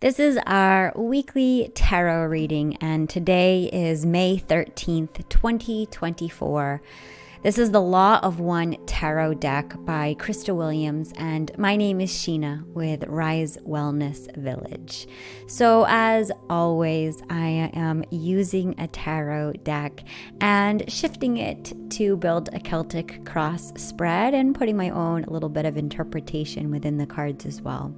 This is our weekly tarot reading, and today is May 13th, 2024. This is the Law of One Tarot deck by Krista Williams, and my name is Sheena with Rise Wellness Village. So as always, I am using a tarot deck and shifting it to build a Celtic cross spread and putting my own little bit of interpretation within the cards as well.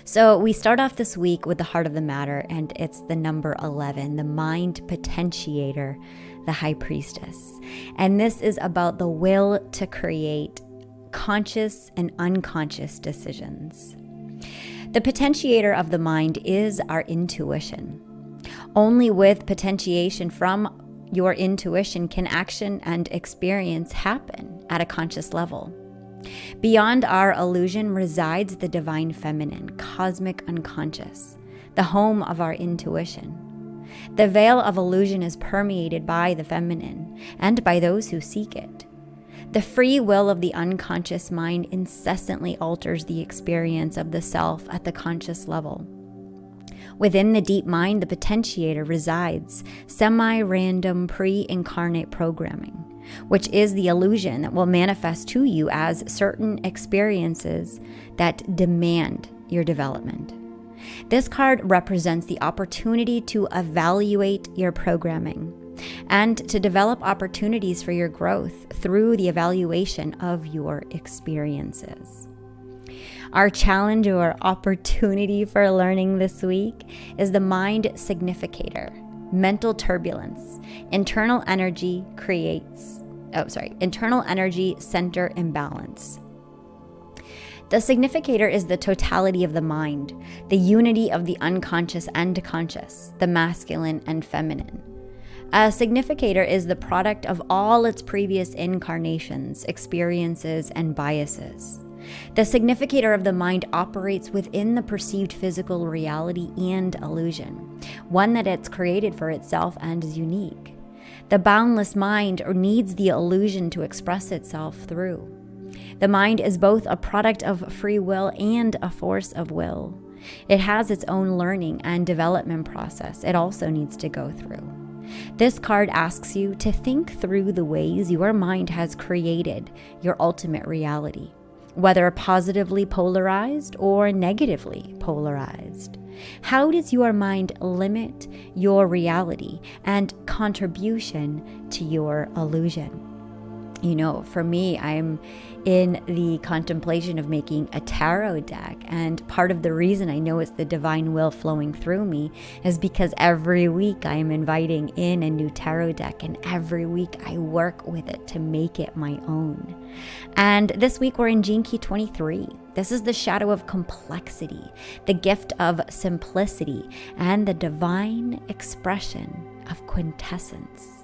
So we start off this week with the heart of the matter, and it's the number 11, the mind potentiator, the high priestess. And this is about the will to create conscious and unconscious decisions. The potentiator of the mind is our intuition. Only with potentiation from your intuition can action and experience happen at a conscious level. Beyond our illusion resides the divine feminine, cosmic unconscious, the home of our intuition. The veil of illusion is permeated by the feminine and by those who seek it. The free will of the unconscious mind incessantly alters the experience of the self at the conscious level. Within the deep mind, the potentiator resides semi-random pre-incarnate programming, which is the illusion that will manifest to you as certain experiences that demand your development. This card represents the opportunity to evaluate your programming and to develop opportunities for your growth through the evaluation of your experiences. Our challenge or opportunity for learning this week is the mind significator, mental turbulence, internal energy center imbalance. The significator is the totality of the mind, the unity of the unconscious and conscious, the masculine and feminine. A significator is the product of all its previous incarnations, experiences, and biases. The significator of the mind operates within the perceived physical reality and illusion, one that it's created for itself and is unique. The boundless mind needs the illusion to express itself through. The mind is both a product of free will and a force of will. It has its own learning and development process it also needs to go through. This card asks you to think through the ways your mind has created your ultimate reality, whether positively polarized or negatively polarized. How does your mind limit your reality and contribution to your illusion? You know, for me, I'm in the contemplation of making a tarot deck, and part of the reason I know it's the divine will flowing through me is because every week I am inviting in a new tarot deck, and every week I work with it to make it my own. And this week we're in Gene Key 23. This is the shadow of complexity, the gift of simplicity, and the divine expression of quintessence.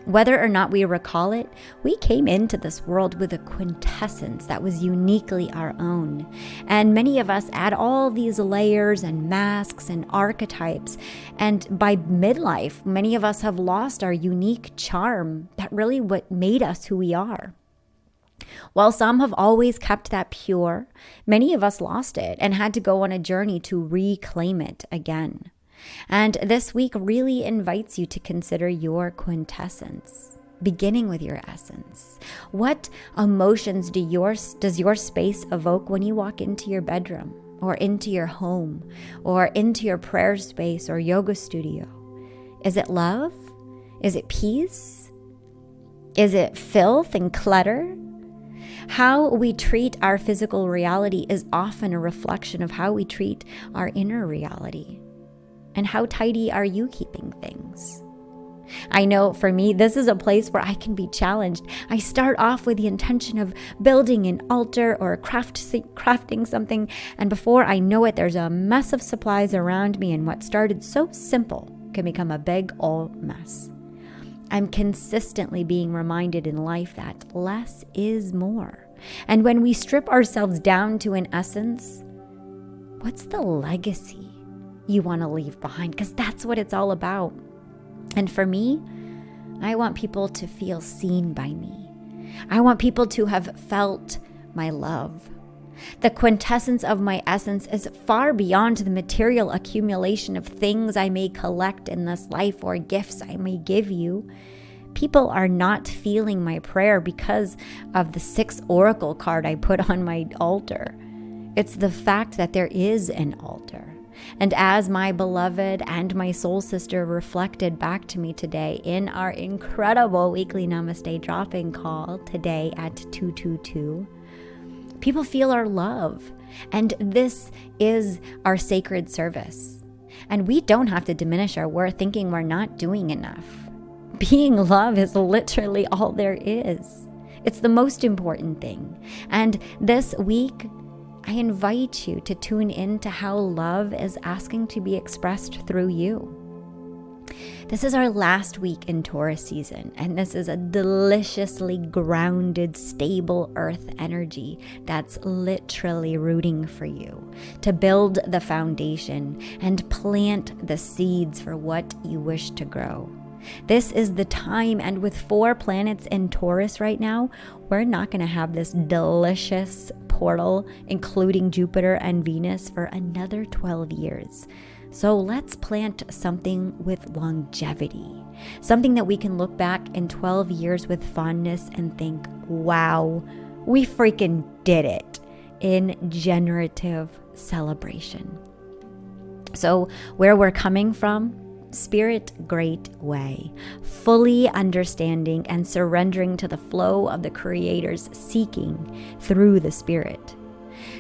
Whether or not we recall it, we came into this world with a quintessence that was uniquely our own. And many of us add all these layers and masks and archetypes. And by midlife, many of us have lost our unique charm that really what made us who we are. While some have always kept that pure, many of us lost it and had to go on a journey to reclaim it again. And this week really invites you to consider your quintessence, beginning with your essence. What emotions does your space evoke when you walk into your bedroom or into your home or into your prayer space or yoga studio? Is it love? Is it peace? Is it filth and clutter? How we treat our physical reality is often a reflection of how we treat our inner reality. And how tidy are you keeping things? I know for me, this is a place where I can be challenged. I start off with the intention of building an altar or crafting something, and before I know it, there's a mess of supplies around me, and what started so simple can become a big old mess. I'm consistently being reminded in life that less is more. And when we strip ourselves down to an essence, what's the legacy you want to leave behind? Because that's what it's all about. And for me, I want people to feel seen by me. I want people to have felt my love. The quintessence of my essence is far beyond the material accumulation of things I may collect in this life or gifts I may give you. People are not feeling my prayer because of the 6 oracle card I put on my altar. It's the fact that there is an altar. And as my beloved and my soul sister reflected back to me today in our incredible weekly Namaste drop-in call today at 222, people feel our love. And this is our sacred service. And we don't have to diminish our worth thinking we're not doing enough. Being love is literally all there is. It's the most important thing. And this week, I invite you to tune in to how love is asking to be expressed through you. This is our last week in Taurus season, and this is a deliciously grounded, stable earth energy that's literally rooting for you to build the foundation and plant the seeds for what you wish to grow. This is the time, and with 4 planets in Taurus right now, we're not going to have this delicious portal, including Jupiter and Venus, for another 12 years. So let's plant something with longevity, something that we can look back in 12 years with fondness and think, wow, we freaking did it, in generative celebration. So where we're coming from, Spirit great way, fully understanding and surrendering to the flow of the Creator's seeking through the Spirit.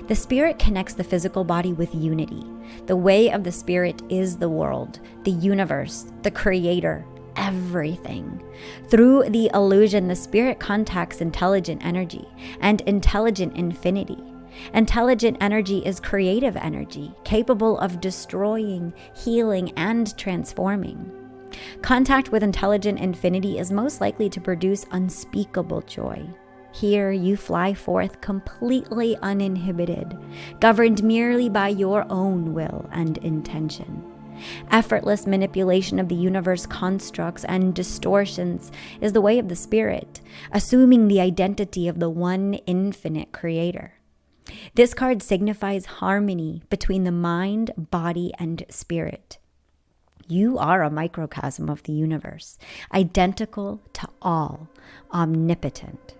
The Spirit connects the physical body with unity. The way of the Spirit is the world, the universe, the Creator, everything. Through the illusion, the Spirit contacts intelligent energy and intelligent infinity. Intelligent energy is creative energy, capable of destroying, healing, and transforming. Contact with intelligent infinity is most likely to produce unspeakable joy. Here you fly forth completely uninhibited, governed merely by your own will and intention. Effortless manipulation of the universe constructs and distortions is the way of the Spirit, assuming the identity of the one infinite Creator. This card signifies harmony between the mind, body, and spirit. You are a microcosm of the universe, identical to all, omnipotent.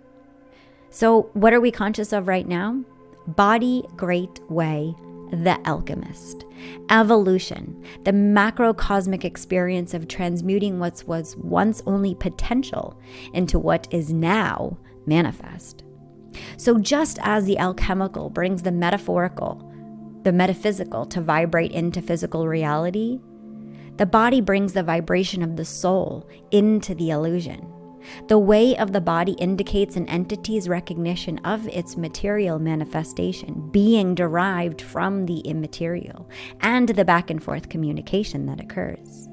So what are we conscious of right now? Body, great way, the alchemist. Evolution, the macrocosmic experience of transmuting what was once only potential into what is now manifest. So just as the alchemical brings the metaphorical, the metaphysical to vibrate into physical reality, the body brings the vibration of the soul into the illusion. The way of the body indicates an entity's recognition of its material manifestation being derived from the immaterial and the back and forth communication that occurs.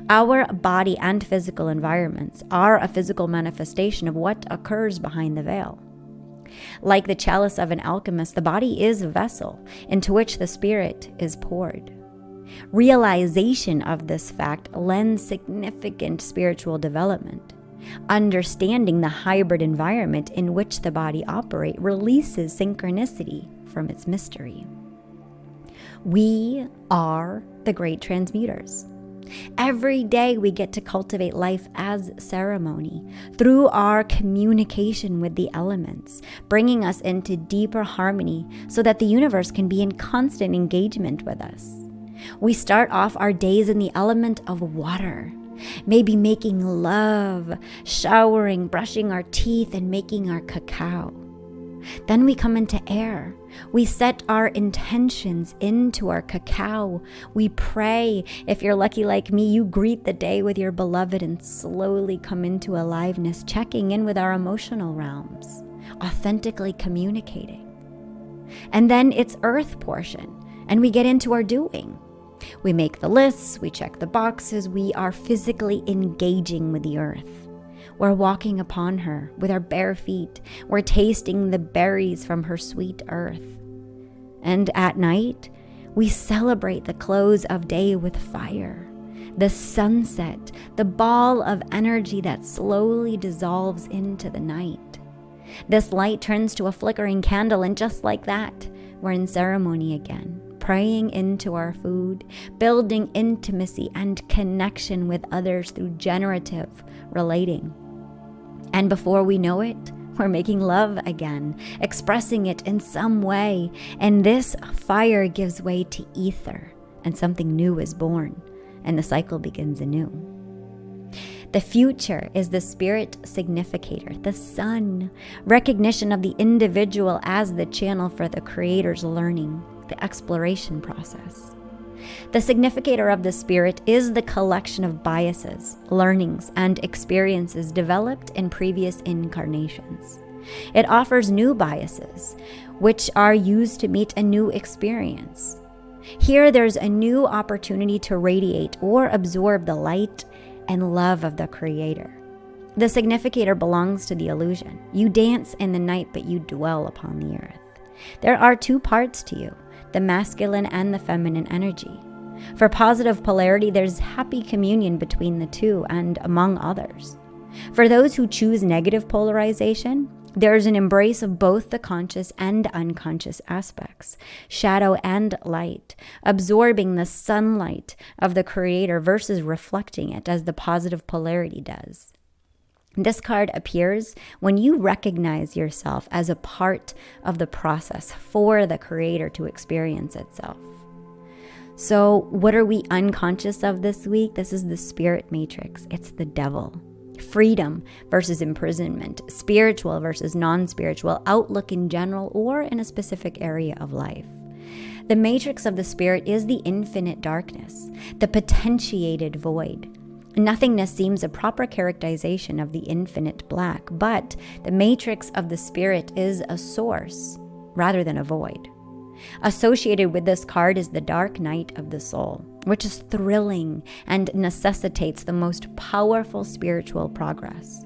Our body and physical environments are a physical manifestation of what occurs behind the veil. Like the chalice of an alchemist, the body is a vessel into which the Spirit is poured. Realization of this fact lends significant spiritual development. Understanding the hybrid environment in which the body operates releases synchronicity from its mystery. We are the great transmuters. Every day we get to cultivate life as ceremony through our communication with the elements, bringing us into deeper harmony so that the universe can be in constant engagement with us. We start off our days in the element of water, maybe making love, showering, brushing our teeth, and making our cacao. Then we come into air. We set our intentions into our cacao. We pray. If you're lucky like me, you greet the day with your beloved and slowly come into aliveness, checking in with our emotional realms, authentically communicating. And then it's earth portion, and we get into our doing. We make the lists, we check the boxes, we are physically engaging with the earth. We're walking upon her with our bare feet. We're tasting the berries from her sweet earth. And at night, we celebrate the close of day with fire, the sunset, the ball of energy that slowly dissolves into the night. This light turns to a flickering candle, and just like that, we're in ceremony again, praying into our food, building intimacy and connection with others through generative relating. And before we know it, we're making love again, expressing it in some way, and this fire gives way to ether, and something new is born, and the cycle begins anew. The future is the spirit significator, the sun, recognition of the individual as the channel for the creator's learning, the exploration process. The significator of the spirit is the collection of biases, learnings, and experiences developed in previous incarnations. It offers new biases, which are used to meet a new experience. Here, there's a new opportunity to radiate or absorb the light and love of the creator. The significator belongs to the illusion. You dance in the night, but you dwell upon the earth. There are two parts to you, the masculine and the feminine energy. For positive polarity, there's happy communion between the two and among others. For those who choose negative polarization, there's an embrace of both the conscious and unconscious aspects, shadow and light, absorbing the sunlight of the creator versus reflecting it as the positive polarity does. This card appears when you recognize yourself as a part of the process for the creator to experience itself. So what are we unconscious of this week? This is the spirit matrix. It's the devil. Freedom versus imprisonment, spiritual versus non-spiritual, outlook in general or in a specific area of life. The matrix of the spirit is the infinite darkness, the potentiated void. Nothingness seems a proper characterization of the infinite black, but the matrix of the spirit is a source rather than a void. Associated with this card is the dark night of the soul, which is thrilling and necessitates the most powerful spiritual progress.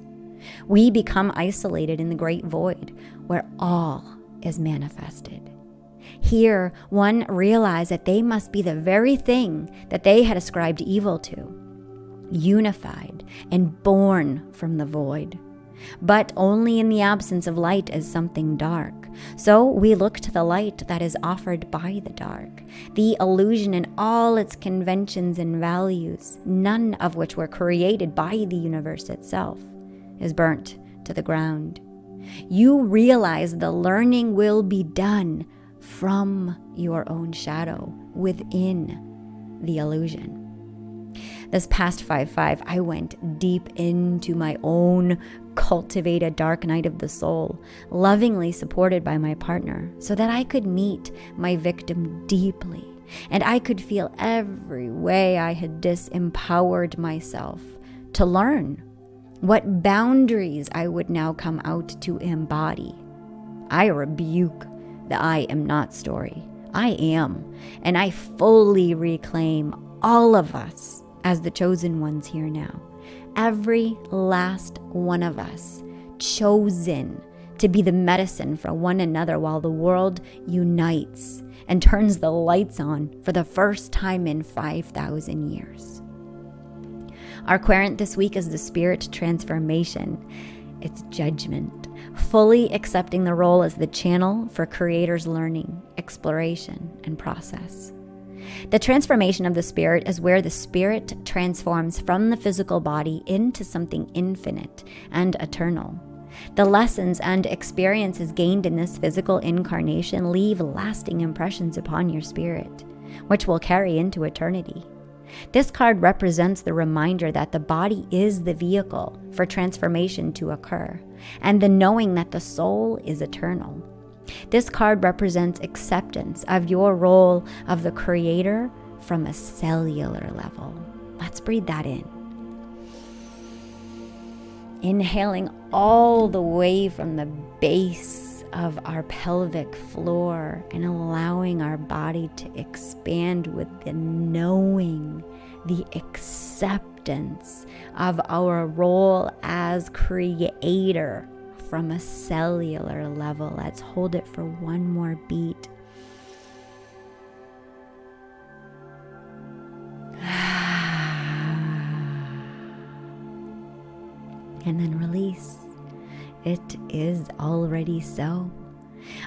We become isolated in the great void where all is manifested. Here, one realized that they must be the very thing that they had ascribed evil to, unified and born from the void. But only in the absence of light is something dark. So we look to the light that is offered by the dark. The illusion in all its conventions and values, none of which were created by the universe itself, is burnt to the ground. You realize the learning will be done from your own shadow within the illusion. This past 5/5, I went deep into my own cultivated dark night of the soul, lovingly supported by my partner, so that I could meet my victim deeply, and I could feel every way I had disempowered myself to learn what boundaries I would now come out to embody. I rebuke the I am not story. I am, and I fully reclaim all of us as the chosen ones here now. Every last one of us chosen to be the medicine for one another while the world unites and turns the lights on for the first time in 5,000 years. Our querent this week is the spirit transformation. It's judgment, fully accepting the role as the channel for creators' learning, exploration, and process. The transformation of the spirit is where the spirit transforms from the physical body into something infinite and eternal. The lessons and experiences gained in this physical incarnation leave lasting impressions upon your spirit, which will carry into eternity. This card represents the reminder that the body is the vehicle for transformation to occur, and the knowing that the soul is eternal. This card represents acceptance of your role of the creator from a cellular level. Let's breathe that in. Inhaling all the way from the base of our pelvic floor and allowing our body to expand with the knowing, the acceptance of our role as creator from a cellular level. Let's hold it for one more beat. And then release. it is already so.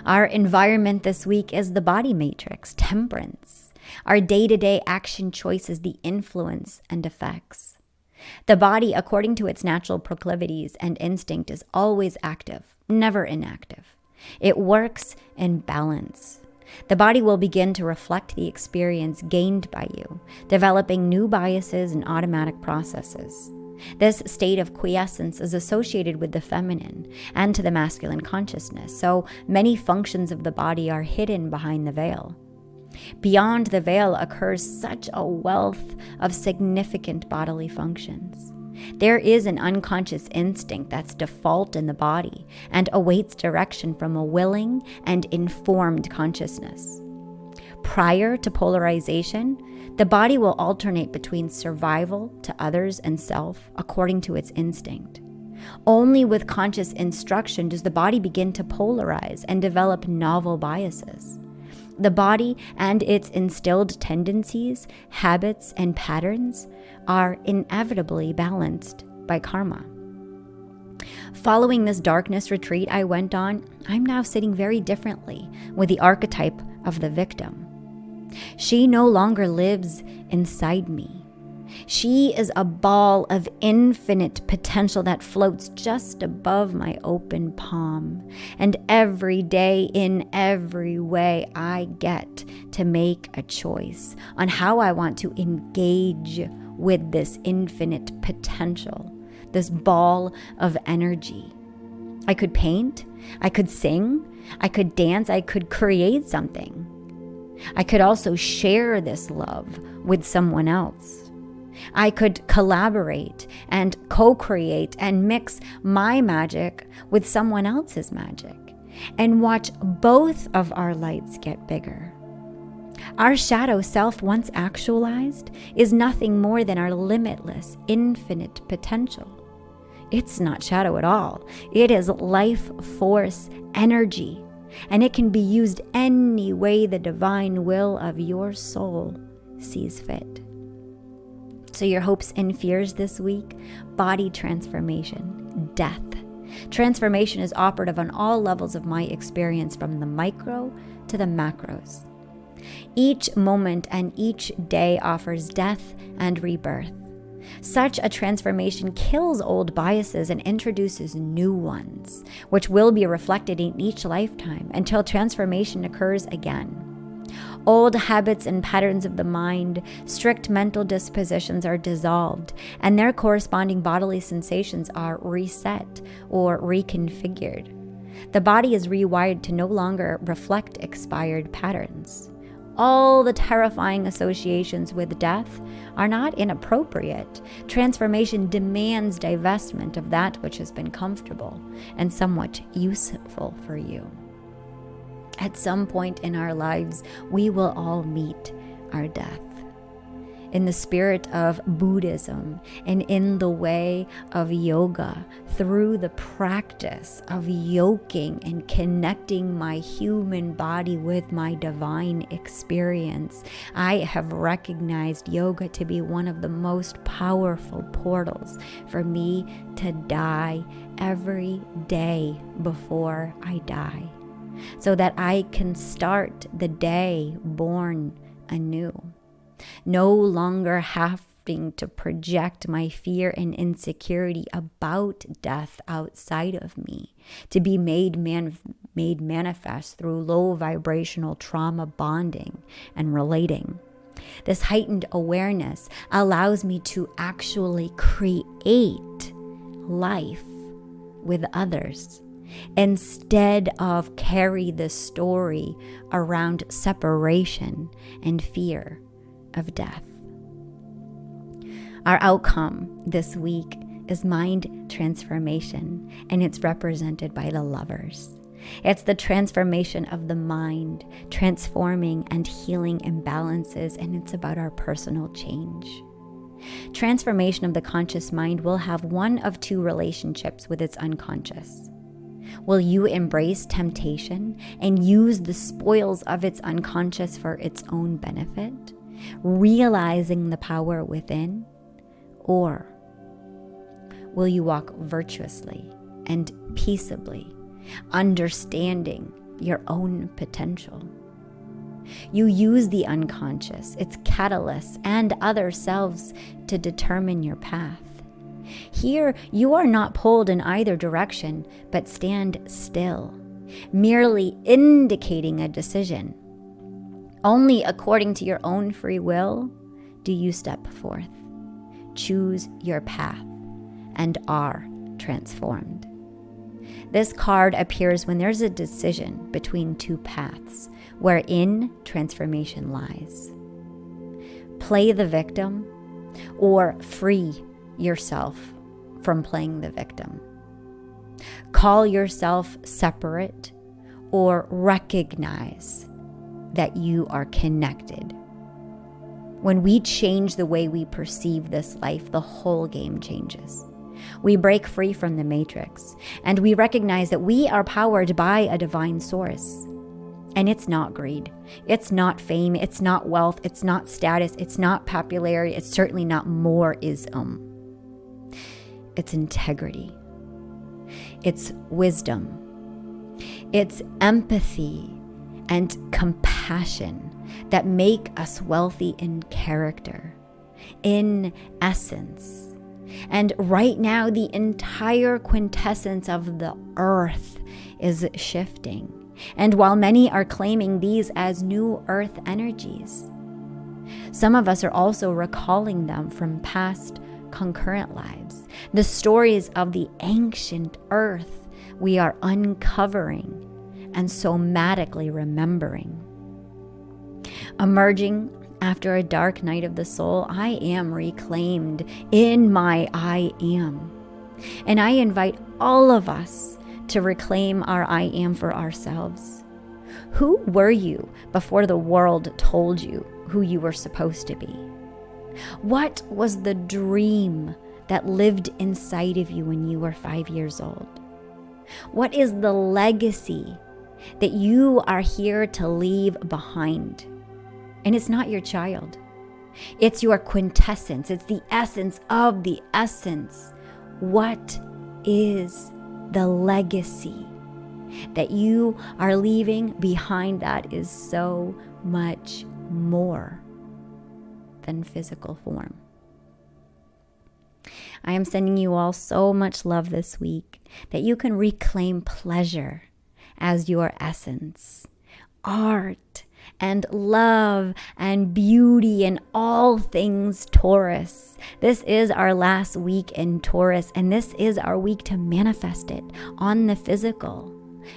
Our environment this week is the body matrix, temperance. Our day-to-day action choices, the influence and effects. The body, according to its natural proclivities and instinct, is always active, never inactive. It works in balance. The body will begin to reflect the experience gained by you, developing new biases and automatic processes. This state of quiescence is associated with the feminine and to the masculine consciousness, so many functions of the body are hidden behind the veil. Beyond the veil occurs such a wealth of significant bodily functions. There is an unconscious instinct that's default in the body and awaits direction from a willing and informed consciousness. Prior to polarization, the body will alternate between survival to others and self according to its instinct. Only with conscious instruction does the body begin to polarize and develop novel biases. The body and its instilled tendencies, habits, and patterns are inevitably balanced by karma. Following this darkness retreat I went on, I'm now sitting very differently with the archetype of the victim. She no longer lives inside me. She is a ball of infinite potential that floats just above my open palm. And every day, in every way, I get to make a choice on how I want to engage with this infinite potential, this ball of energy. I could paint, I could sing, I could dance, I could create something. I could also share this love with someone else. I could collaborate and co-create and mix my magic with someone else's magic and watch both of our lights get bigger. Our shadow self, once actualized, is nothing more than our limitless, infinite potential. It's not shadow at all. It is life force energy. And it can be used any way the divine will of your soul sees fit. So your hopes and fears this week: body transformation, death. Transformation is operative on all levels of my experience, from the micro to the macros. Each moment and each day offers death and rebirth. Such a transformation kills old biases and introduces new ones, which will be reflected in each lifetime until transformation occurs again. Old habits and patterns of the mind, strict mental dispositions are dissolved, and their corresponding bodily sensations are reset or reconfigured. The body is rewired to no longer reflect expired patterns. All the terrifying associations with death are not inappropriate. Transformation demands divestment of that which has been comfortable and somewhat useful for you. At some point in our lives, we will all meet our death. In the spirit of Buddhism and in the way of yoga, through the practice of yoking and connecting my human body with my divine experience, I have recognized yoga to be one of the most powerful portals for me to die every day before I die, so that I can start the day born anew. No longer having to project my fear and insecurity about death outside of me, to be made manifest through low vibrational trauma bonding and relating. This heightened awareness allows me to actually create life with others, instead of carry the story around separation and fear of death. Our outcome this week is mind transformation, and it's represented by the lovers. It's the transformation of the mind, transforming and healing imbalances, and it's about our personal change. Transformation of the conscious mind will have one of two relationships with its unconscious. Will you embrace temptation and use the spoils of its unconscious for its own benefit, realizing the power within? Or will you walk virtuously and peaceably, understanding your own potential. You use the unconscious, its catalysts, and other selves to determine your path. Here, you are not pulled in either direction, but stand still, merely indicating a decision. Only according to your own free will do you step forth, choose your path, and are transformed. This card appears when there's a decision between two paths, wherein transformation lies. Play the victim or free yourself from playing the victim. Call yourself separate or recognize that you are connected. When we change the way we perceive this life, the whole game changes. We break free from the matrix, and we recognize that we are powered by a divine source. And it's not greed. It's not fame. It's not wealth. It's not status. It's not popularity. It's certainly not more-ism. It's integrity. It's wisdom. It's empathy and compassion that make us wealthy in character, in essence. And right now, the entire quintessence of the earth is shifting. And while many are claiming these as new earth energies, some of us are also recalling them from past concurrent lives. The stories of the ancient earth we are uncovering and somatically remembering. Emerging after a dark night of the soul, I am reclaimed in my I am. And I invite all of us to reclaim our I am for ourselves. Who were you before the world told you who you were supposed to be? What was the dream that lived inside of you when you were 5 years old? What is the legacy that you are here to leave behind? And it's not your child. It's your quintessence. It's the essence of the essence. What is the legacy that you are leaving behind that is so much more than physical form? I am sending you all so much love this week that you can reclaim pleasure as your essence, art and love and beauty and all things Taurus. This is our last week in Taurus, and this is our week to manifest it on the physical.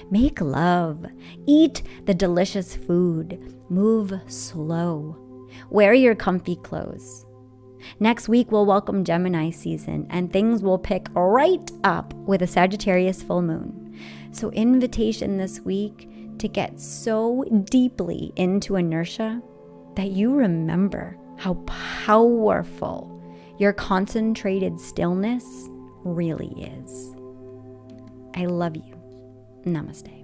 Make love, eat the delicious food, move slow, wear your comfy clothes. Next week, we'll welcome Gemini season, and things will pick right up with a Sagittarius full moon. So invitation this week to get so deeply into inertia that you remember how powerful your concentrated stillness really is. I love you. Namaste.